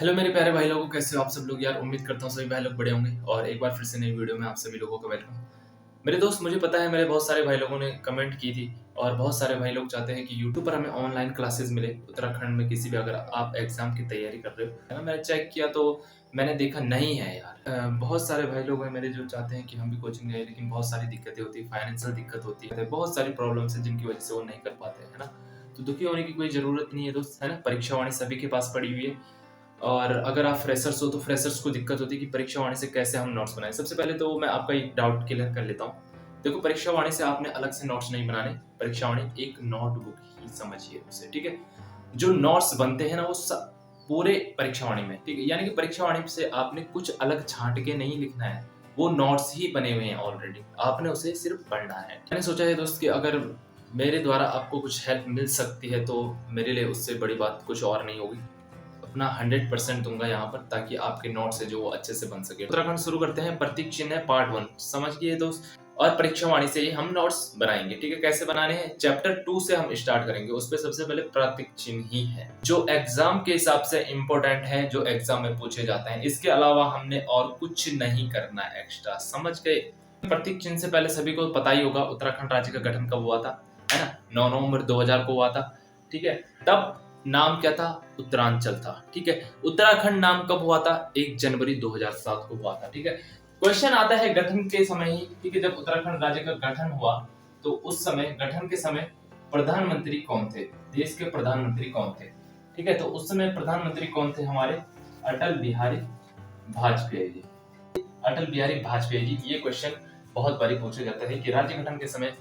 Hello मेरे प्यारे भाई लोगों, कैसे हो आप सब लोग यार। उम्मीद करता हूँ सभी भाई लोग बड़े होंगे और एक बार फिर से नई वीडियो में आप सभी लोगों का वेलकम। मेरे दोस्त, मुझे पता है मेरे बहुत सारे भाई लोगों ने कमेंट की थी और बहुत सारे भाई लोग चाहते हैं कि यूट्यूब पर हमें ऑनलाइन क्लासेस मिले उत्तराखंड में किसी भी, अगर आप एग्जाम की तैयारी कर रहे हो, है ना। मैंने चेक किया तो मैंने देखा नहीं है यार। बहुत सारे भाई लोग हैं मेरे जो चाहते हैं कि हम भी कोचिंग जाए, लेकिन बहुत सारी दिक्कतें होती है, फाइनेंशियल दिक्कत होती है, बहुत सारी प्रॉब्लम्स है जिनकी वजह से वो नहीं कर पाते हैं, है ना। तो दुखी होने की कोई जरूरत नहीं है दोस्त, है ना। परीक्षा वाणी सभी के पास पड़ी हुई है और अगर आप फ्रेशर्स हो तो फ्रेशर्स को दिक्कत होती है कि परीक्षा वाणी से कैसे हम नोट्स बनाएं। सबसे पहले तो मैं आपका एक डाउट क्लियर कर लेता हूँ। देखो, परीक्षा वाणी से आपने अलग से नोट्स नहीं बनाने। परीक्षा वाणी एक नोटबुक ही समझिए उसे, ठीक है। जो नोट्स बनते हैं ना वो सब पूरे परीक्षा वाणी में, ठीक है। यानी कि परीक्षा वाणी से आपने कुछ अलग छांट के नहीं लिखना है, वो नोट्स ही बने हुए हैं ऑलरेडी, आपने उसे सिर्फ पढ़ना है। मैंने सोचा है दोस्त कि अगर मेरे द्वारा आपको कुछ हेल्प मिल सकती है तो मेरे लिए उससे बड़ी बात कुछ और नहीं होगी। अपना 100% दूंगा यहाँ पर, ताकि आपके नोट्स है जो वो अच्छे से बन सके। उत्तराखंड शुरू करते हैं। प्रतीक चिन्ह है पार्ट 1, समझ गए दोस्त। और परीक्षा वाणी से ही हम नोट्स बनाएंगे, ठीक है। कैसे बनाने हैं, चैप्टर 2 से हम स्टार्ट करेंगे। उस पे सबसे पहले प्रतीक चिन्ह ही है जो एग्जाम के हिसाब से इंपॉर्टेंट है, जो एग्जाम में पूछे जाते हैं। इसके अलावा हमने और कुछ नहीं करना एक्स्ट्रा, समझ गए। प्रतीक चिन्ह से पहले सभी को पता ही होगा उत्तराखंड राज्य का गठन कब हुआ था, है ना। 9 नवंबर 2000 को हुआ था, ठीक है। तब नाम क्या था, उत्तरांचल था, ठीक है। उत्तराखंड नाम कब हुआ था, 1 जनवरी 2007 को हुआ था, ठीक है। क्वेश्चन आता है गठन के समय ही, ठीक है। जब उत्तराखंड राज्य का गठन हुआ तो उस समय, गठन के समय प्रधानमंत्री कौन थे, देश के प्रधानमंत्री कौन थे, ठीक है। तो उस समय प्रधानमंत्री कौन थे हमारे, अटल बिहारी वाजपेयी जी। अटल बिहारी वाजपेयी जी। ये क्वेश्चन बहुत बारी पूछा जाता है कि राज्य गठन के समय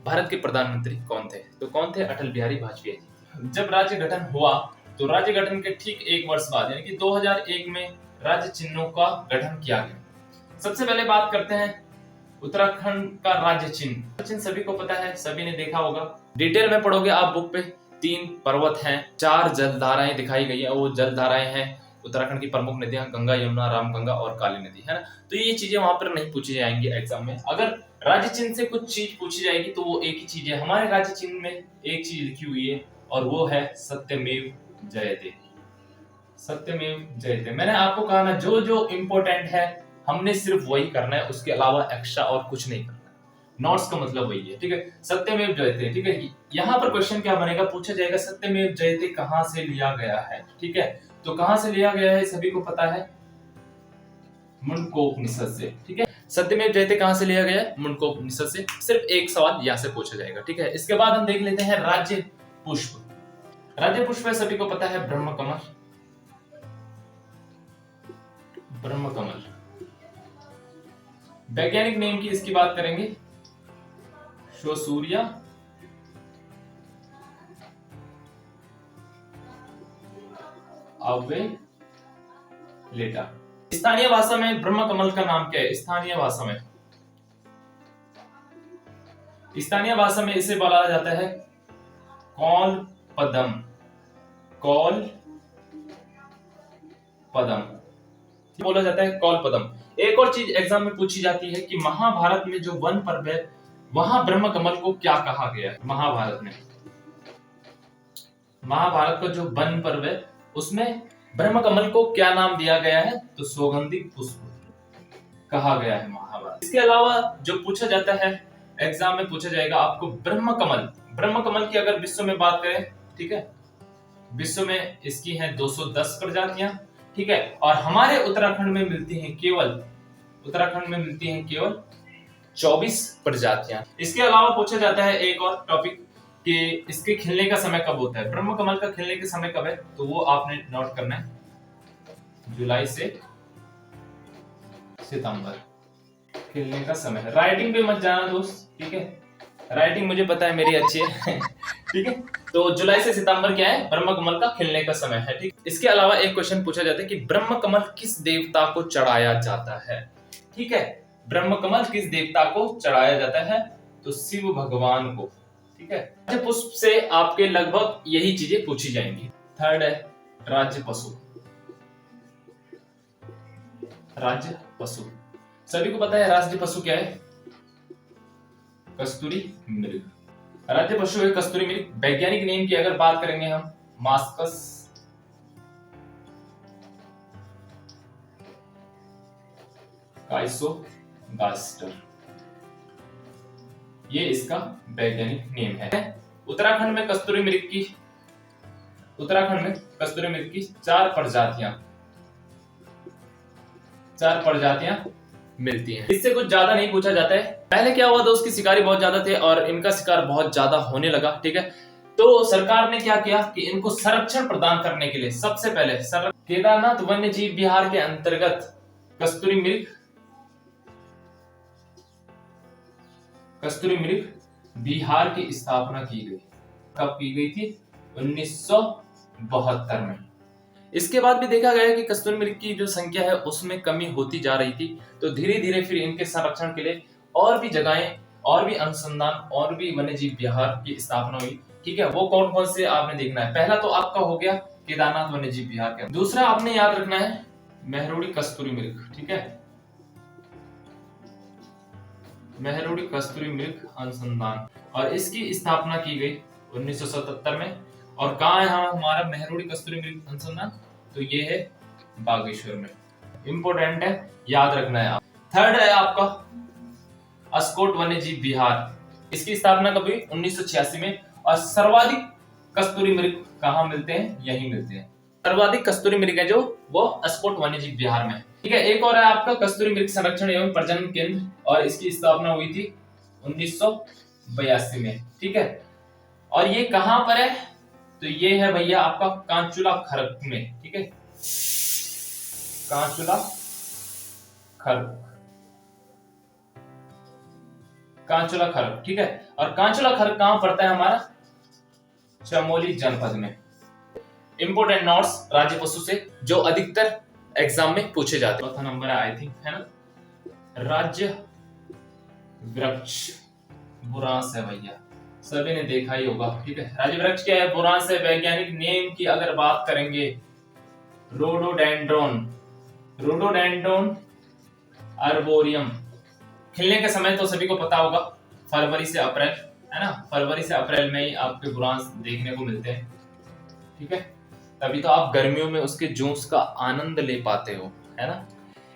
भारत के प्रधानमंत्री कौन थे, तो कौन थे, अटल बिहारी वाजपेयी जी। जब राज्य गठन हुआ तो राज्य गठन के ठीक एक वर्ष बाद यानी कि 2001 में राज्य चिन्हों का गठन किया गया। सबसे पहले बात करते हैं उत्तराखंड का राज्य चिन्ह। चिन्ह सभी को पता है, सभी ने देखा होगा, डिटेल में पढ़ोगे आप बुक पे। 3 पर्वत हैं, 4 जलधाराएं दिखाई गई है, वो जलधाराएं हैं उत्तराखंड की प्रमुख नदियां, गंगा, यमुना, रामगंगा और काली नदी, है ना। तो ये चीजें वहां पर नहीं पूछी जाएंगी एग्जाम में। अगर राज्य चिन्ह से कुछ चीज पूछी जाएगी तो वो एक ही चीज है, हमारे राज्य चिन्ह में एक चीज लिखी हुई है और वो है सत्यमेव जयते। सत्यमेव जयते। मैंने आपको कहा ना, जो जो इंपॉर्टेंट है हमने सिर्फ वही करना है, उसके अलावा एक्स्ट्रा और कुछ नहीं करना है। नोट्स का मतलब वही है, ठीक है। सत्यमेव जयते, ठीक है। यहाँ पर क्वेश्चन क्या बनेगा, पूछा जाएगा सत्यमेव जयते कहां से लिया गया है, ठीक है। तो कहां से लिया गया है सभी को पता है, मुंडकोपनिषद से, ठीक है। सत्यमेव जयते कहां से लिया गया है, मुंडकोपनिषद से। सिर्फ एक सवाल यहां से पूछा जाएगा, ठीक है। इसके बाद हम देख लेते हैं राज्य पुष्प। राज्य पुष्प है, सभी को पता है, ब्रह्म कमल। ब्रह्म कमल। वैज्ञानिक नेम की इसकी बात करेंगे, शोसूरिया लेटा। स्थानीय भाषा में ब्रह्म कमल का नाम क्या है, स्थानीय भाषा में, स्थानीय भाषा में इसे बोला जाता है कौल पदम। कौल पदम बोला जाता है, कौल पदम। एक और चीज एग्जाम में पूछी जाती है कि महाभारत में जो वन पर्व है वहां ब्रह्म कमल को क्या कहा गया है। महाभारत में, महाभारत का जो वन पर्व है उसमें ब्रह्म कमल को क्या नाम दिया गया है, तो सौगंधिक पुष्प कहा गया है महाभारत। इसके अलावा जो पूछा जाता है एग्जाम में, पूछा जाएगा आपको ब्रह्म कमल। ब्रह्म कमल की अगर विश्व में बात करें, ठीक है, विश्व में इसकी है 210 प्रजातियां, ठीक है। और हमारे उत्तराखंड में मिलती हैं केवल, उत्तराखंड में मिलती हैं केवल 24 प्रजातियां। इसके अलावा पूछा जाता है एक और टॉपिक कि इसके खिलने का समय कब होता है। ब्रह्म कमल का खिलने का समय कब है, तो वो आपने नोट करना है, जुलाई से सितंबर खिलने का समय है। राइटिंग पे मत जाना दोस्त, ठीक है, राइटिंग मुझे पता है मेरी अच्छी है ठीक है। तो जुलाई से सितंबर क्या है, ब्रह्म कमल का खिलने का समय है, ठीक। इसके अलावा एक क्वेश्चन पूछा जाता है कि ब्रह्म कमल किस देवता को चढ़ाया जाता है, ठीक है। ब्रह्म कमल किस देवता को चढ़ाया जाता है, तो शिव भगवान को, ठीक है। राज्य पुष्प से आपके लगभग यही चीजें पूछी जाएंगी। थर्ड है राज्य पशु। राज्य पशु, सभी को पता है राज्य पशु क्या है, कस्तूरी मृग। राज्य पशु है कस्तूरी मृग। वैज्ञानिक नेम की अगर बात करेंगे हम, मास्कस काइसोगास्टर, ये इसका वैज्ञानिक नेम है। उत्तराखंड में कस्तूरी मृग की 4 प्रजातियां मिलती हैं। इससे कुछ ज्यादा नहीं पूछा जाता है। पहले क्या हुआ, दोस्त की शिकारी बहुत ज्यादा थे और इनका शिकार बहुत ज्यादा होने लगा। ठीक है, तो सरकार ने क्या किया कि इनको संरक्षण प्रदान करने के लिए सबसे पहले केदारनाथ वन्य जीव विहार के अंतर्गत कस्तूरी मृग बिहार की स्थापना की गई। कब की गई थी? 1972 में। इसके बाद भी देखा गया कि कस्तूरी मृग की जो संख्या है उसमें कमी होती जा रही थी, तो धीरे धीरे फिर इनके संरक्षण के लिए और भी जगहें, और भी अनुसंधान, और भी वन्य जीव विहार की स्थापना हुई। ठीक है, वो कौन कौन से आपने देखना है। पहला तो आपका हो गया केदारनाथ वन्य जीव विहार के। दूसरा आपने याद रखना है मेहरोड़ी कस्तूरी मृग। ठीक है, मेहरोड़ी कस्तूरी मृग अनुसंधान, और इसकी स्थापना की गई 1977 में। और कहाँ है हमारा मेहरोड़ी कस्तूरी मृग अनुसंधान? तो ये है बागेश्वर में। इंपोर्टेंट है, याद रखना है आप। थर्ड है आपका अस्कोट वन्य जीव विहार। इसकी स्थापना कब हुई? 1986 में। और सर्वाधिक कस्तूरी मृग कहाँ मिलते हैं? यही मिलते हैं। सर्वाधिक कस्तूरी मृग है जो वो अस्कोट वन्य जीव विहार में। ठीक है, एक और है आपका कस्तूरी मृग संरक्षण एवं प्रजनन केंद्र, और इसकी स्थापना हुई थी 1982 में। ठीक है, और ये कहां पर है? तो ये है भैया आपका कांचुला खर्क में। ठीक है, कांचुला खर्क। ठीक है, और कांचुला खर्क कहां पड़ता है? हमारा चमोली जनपद में। इंपोर्टेंट नोट्स राज्य पशु से जो अधिकतर एग्जाम में पूछे जाते हैं। चौथा नंबर है आई थिंक, है ना, राज्य वृक्ष। बुरांस है भैया, सभी ने देखा ही होगा। ठीक है, राज्य वृक्ष क्या है? बुरांस है। वैज्ञानिक नेम की अगर बात करेंगे, रोडोडेंड्रोन अर्बोरियम। खिलने के समय तो सभी को पता होगा फरवरी से अप्रैल, है ना, फरवरी से अप्रैल में ही आपके बुरांस देखने को मिलते हैं। ठीक है, तभी तो आप गर्मियों में उसके जूस का आनंद ले पाते हो, है ना।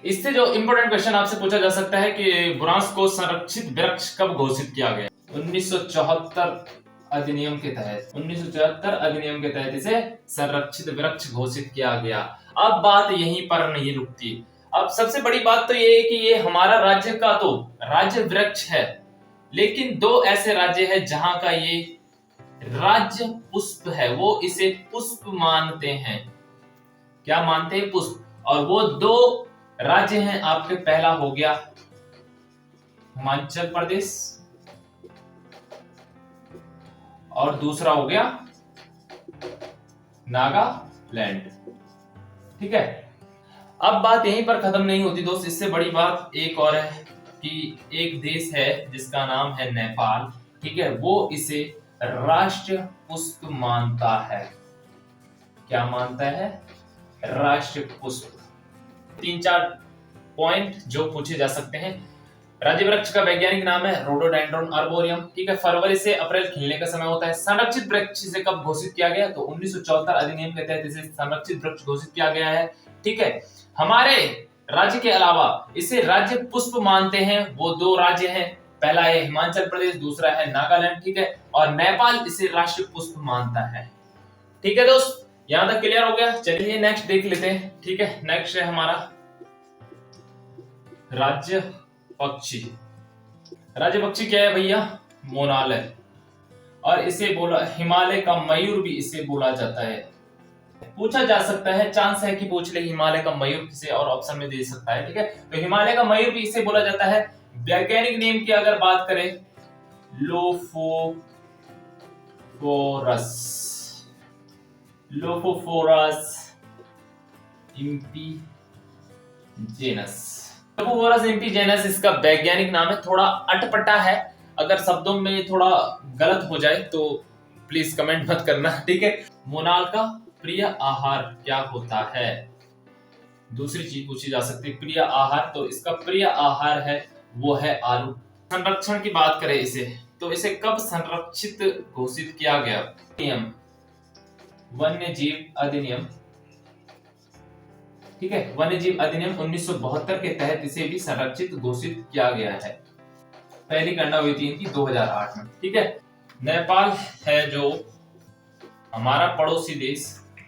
इससे जो इंपोर्टेंट क्वेश्चन आपसे पूछा जा सकता है कि बुरांस को संरक्षित वृक्ष कब घोषित किया गया? 1974 अधिनियम के तहत इसे संरक्षित वृक्ष घोषित किया गया। अब बात यहीं पर नहीं रुकती। अब सबसे बड़ी बात तो ये है कि ये हमारा राज्य का तो राज्य वृक्ष है, लेकिन 2 ऐसे राज्य हैं जहां का ये राज्य पुष्प है, वो इसे पुष्प मानते हैं। क्या मानते हैं? पुष्प। और वो 2 राज्य हैं आपके। पहला हो गया हिमाचल प्रदेश और दूसरा हो गया नागालैंड। ठीक है, अब बात यहीं पर खत्म नहीं होती दोस्त। इससे बड़ी बात एक और है कि एक देश है जिसका नाम है नेपाल। ठीक है, वो इसे राष्ट्रीय पुष्प मानता है। क्या मानता है? राष्ट्रीय पुष्प। 3-4 पॉइंट जो पूछे जा सकते हैं। राज्य वृक्ष का वैज्ञानिक नाम है रोडोडेंड्रोन अर्बोरियम। ठीक है, फरवरी से अप्रैल खिलने का समय होता है। संरक्षित वृक्ष इसे कब घोषित किया गया? तो 1974 अधिनियम के तहत इसे संरक्षित वृक्ष घोषित किया गया है। ठीक है, हमारे राज्य के अलावा इसे राज्य पुष्प मानते हैं वो 2 राज्य हैं। पहला है हिमाचल प्रदेश, दूसरा है नागालैंड। ठीक है, और नेपाल इसे राष्ट्रीय पुष्प मानता है। ठीक है दोस्त, यहां तक क्लियर हो गया। चलिए नेक्स्ट देख लेते हैं। ठीक है, नेक्स्ट है हमारा राज्य पक्षी। राज्य पक्षी क्या है भैया? मोनाल है, और इसे बोला हिमालय का मयूर भी इसे बोला जाता है। पूछा जा सकता है, चांस है कि पूछ ले हिमालय का मयूर किसे, और ऑप्शन में दे सकता है। ठीक है, तो हिमालय का मयूर भी इसे बोला जाता है। वैज्ञानिक नेम की अगर बात करें, लोफोफोरस इम्पीजेनस इसका वैज्ञानिक नाम है। थोड़ा अटपटा है, अगर शब्दों में थोड़ा गलत हो जाए तो प्लीज कमेंट मत करना। ठीक है, मोनाल का प्रिय आहार क्या होता है? दूसरी चीज पूछी जा सकती है, प्रिय आहार। तो इसका प्रिय आहार है वो है आलू। संरक्षण की बात करें इसे, तो इसे कब संरक्षित घोषित किया गया? वन्य जीव अधिनियम ठीक है, वन्य जीव अधिनियम 1972 के तहत इसे भी संरक्षित घोषित किया गया है। पहली गणना हुई थी इनकी 2008 में। ठीक है, नेपाल है जो हमारा पड़ोसी देश,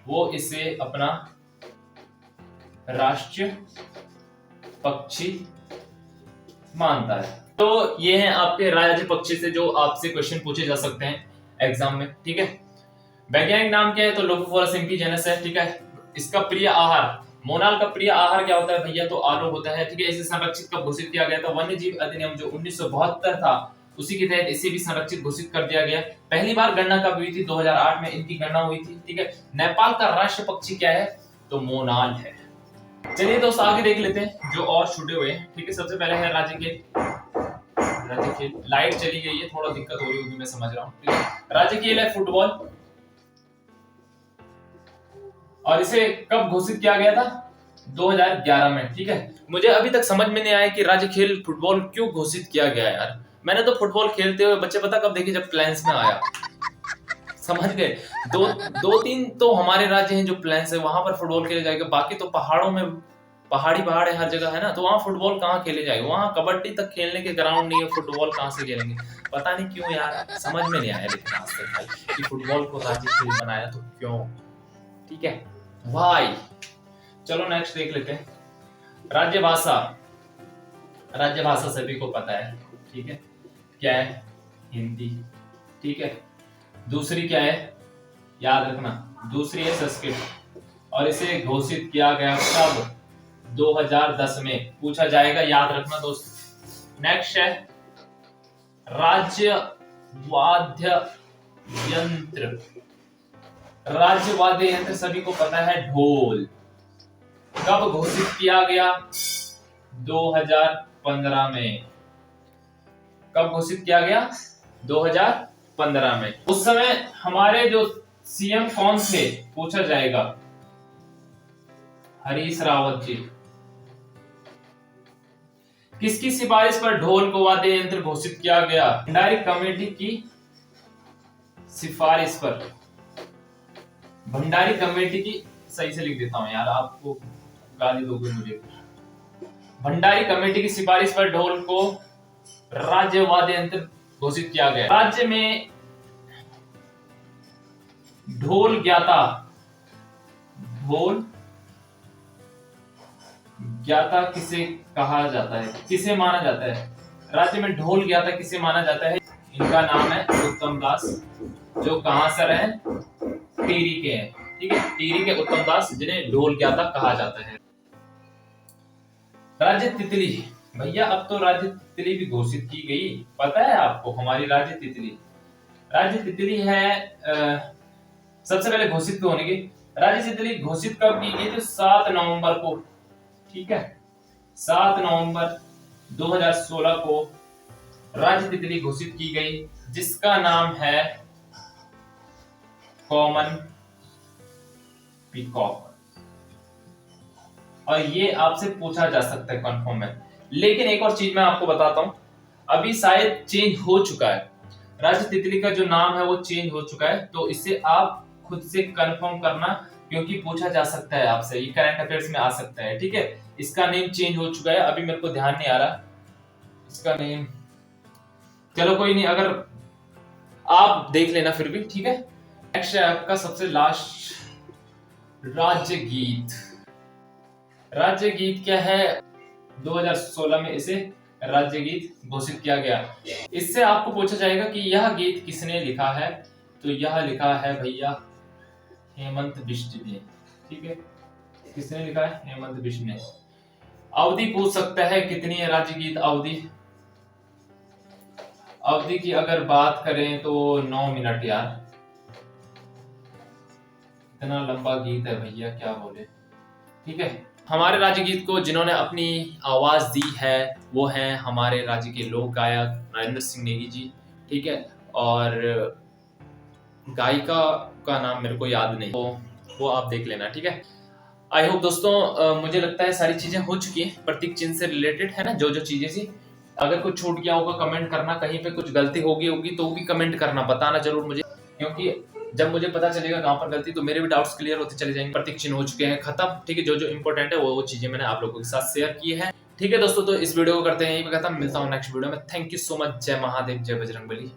वो इसे अपना राष्ट्रीय पक्षी मानता है। तो ये हैं आपके राज्य पक्षी से जो आपसे क्वेश्चन पूछे जा सकते हैं एग्जाम में। ठीक है, वैज्ञानिक नाम क्या है? तो लोफोफोरस इम्पीजेनस है। ठीक है, इसका प्रिय आहार, मोनाल का प्रिय आहार क्या होता है भैया? तो आलू होता है। ठीक है, इसे संरक्षित कब घोषित किया गया था? वन्य जीव अधिनियम जो 1972 था उसी के तहत इसे भी संरक्षित घोषित कर दिया गया। पहली बार गणना कब हुई थी? 2008 में इनकी गणना हुई थी। ठीक है, नेपाल का राष्ट्रीय पक्षी क्या है? तो मोनाल है। चलिए दोस्त आगे देख लेते हैं जो और छूटे हुए हैं। ठीक है, सबसे पहले है राज्य के लाइट चली गई है, थोड़ा दिक्कत हो रही होगी, मैं समझ रहा हूँ। ठीक है, राज्य खेल है फुटबॉल और इसे कब घोषित किया गया था? 2011 में। ठीक है, मुझे अभी तक समझ में नहीं आया कि राज्य खेल फुटबॉल क्यों घोषित किया गया यार। मैंने तो फुटबॉल खेलते हुए बच्चे पता कब देखे? जब प्लेन्स में आया। समझ गए? दो तीन तो हमारे राज्य हैं जो प्लेन्स है, वहां पर फुटबॉल खेले जाएगा। बाकी तो पहाड़ों में, पहाड़ है हर जगह है ना, तो वहां फुटबॉल कहाँ खेले जाएगा? वहां कबड्डी तक खेलने के ग्राउंड नहीं है, फुटबॉल कहाँ से खेलेंगे? पता नहीं क्यों यार, समझ में नहीं आया लेकिन आज तक भाई कि फुटबॉल को राज्य खेल बनाया तो क्यों। ठीक है भाई, चलो नेक्स्ट देख लेते हैं। राज्यभाषा, राज्यभाषा सभी को पता है। ठीक है, क्या है? हिंदी। ठीक है, दूसरी क्या है? याद रखना, दूसरी है संस्कृत और इसे घोषित किया गया कब? 2010 में। पूछा जाएगा, याद रखना दोस्त। नेक्स्ट है राज्य वाद्य यंत्र। राज्य वाद्य यंत्र सभी को पता है, ढोल। कब घोषित किया गया? 2015 में। कब घोषित किया गया? 2015 में। उस समय हमारे जो सीएम कौन थे? पूछा जाएगा, हरीश रावत जी। किसकी सिफारिश पर ढोल को वाद्य यंत्र घोषित किया गया? भंडारी कमेटी की सिफारिश पर। भंडारी कमेटी की, सही से लिख देता हूं यार, आपको गाली दोगे मुझे। भंडारी कमेटी की सिफारिश पर ढोल को राज्य वाद्य यंत्र घोषित किया गया। राज्य में ढोल ज्ञाता, ढोल ज्ञाता किसे कहा जाता है? किसे माना जाता है? राज्य में ढोल ज्ञाता किसे माना जाता है? इनका नाम है उत्तम दास, जो कहां से रहे? टिहरी के हैं। ठीक है, टिहरी के उत्तम दास, जिन्हें ढोल ज्ञाता कहा जाता है। राज्य तितली, भैया अब तो राज्य तितली भी घोषित की गई, पता है आपको? हमारी राज्य तितली, राज्य तितली है सबसे पहले घोषित होने की। राज्य तितली घोषित कब की गई? तो 7 नवंबर को। ठीक है, 7 नवंबर 2016 को राज्य तितली घोषित की गई, जिसका नाम है कॉमन पीकॉक। और ये आपसे पूछा जा सकता है कंफर्म है। लेकिन एक और चीज मैं आपको बताता हूं, अभी शायद चेंज हो चुका है, राज्य तितली का जो नाम है वो चेंज हो चुका है, तो इसे आप खुद से कंफर्म करना, क्योंकि पूछा जा सकता है आपसे, ये करंट अफेयर्स में आ सकता है। ठीक है, इसका नेम चेंज हो चुका है, अभी मेरे को ध्यान नहीं आ रहा इसका नेम, चलो कोई नहीं, अगर आप देख लेना फिर भी। ठीक है, नेक्स्ट है आपका सबसे लास्ट, राज्य गीत। राज्य गीत क्या है? 2016 में इसे राज्य गीत घोषित किया गया। इससे आपको पूछा जाएगा कि यह गीत किसने लिखा है? तो यह लिखा है भैया हेमंत बिष्ट ने। ठीक है, किसने लिखा है? हेमंत बिष्ट ने। अवधि पूछ सकता है, कितनी है राज्य गीत अवधि? अवधि की अगर बात करें तो 9 मिनट यार, इतना लंबा गीत है भैया, क्या बोले। ठीक है, हमारे राज्य गीत को जिन्होंने अपनी आवाज दी है वो हैं हमारे राज्य के लोक गायक नरेंद्र सिंह नेगी जी। ठीक है, और गायिका का नाम मेरे को याद नहीं, तो वो आप देख लेना। ठीक है, आई होप दोस्तों मुझे लगता है सारी चीजें हो चुकी हैं प्रतीक चिन्ह से रिलेटेड, है ना, जो जो चीजें थी। अगर कुछ छूट गया होगा कमेंट करना, कहीं पे कुछ गलती होगी तो भी कमेंट करना, बताना जरूर मुझे, क्योंकि जब मुझे पता चलेगा कहाँ पर गलती, तो मेरे भी डाउट्स क्लियर होते चले जाएंगे। प्रतीक चिन्ह हो चुके हैं खत्म, ठीक है। जो जो इंपॉर्टेंट है वो चीजें मैंने आप लोगों के साथ शेयर की है, ठीक है दोस्तों। तो इस वीडियो को करते हैं यहीं पे खत्म, मिलता हूँ नेक्स्ट वीडियो में। Thank you so much. जय महादेव, जय बजरंगबली।